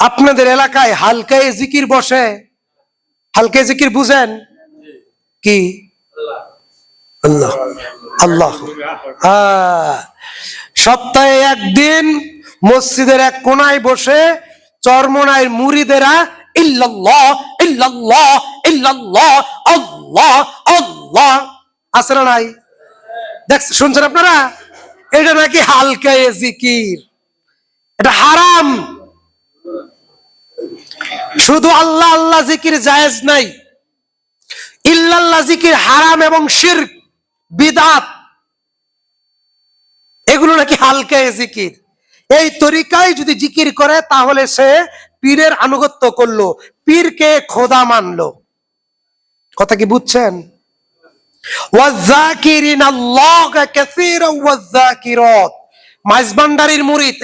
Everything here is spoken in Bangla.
আপনাদের এলাকায় হালকায় জিকির বসে? হালকায় জিকির বুঝেন কি? আল্লাহ আল্লাহ। সপ্তাহে একদিন মসজিদের এক কোনায় বসে চরমনায় মুরিদেরা ইল্লাল্লাহ ইল্লাল্লাহ ইল্লাল্লাহ আল্লাহ আল্লাহ আছে না নাই? দেখছেন, শুনছেন আপনারা? এটা নাকি হালকায় জিকির, এটা হারাম। শুধু আল্লাহ আল্লাহ জিকির জায়েজ নাই, ইল্লাল্লাহ জিকির হারাম এবং শিরক বিদআত, এগুলো নাকি হালকায় জিকির। এই তরিকায় যদি জিকির করে তাহলে সে পীরের আনুগত্য করলো, পীরকে খোদা মানলো। কথা কি বুঝছেন? ওয়াযাকিরিনাল্লাহ কাসীরান ওয়াযাকিরাত, মাইজভান্ডারীর মুরিদ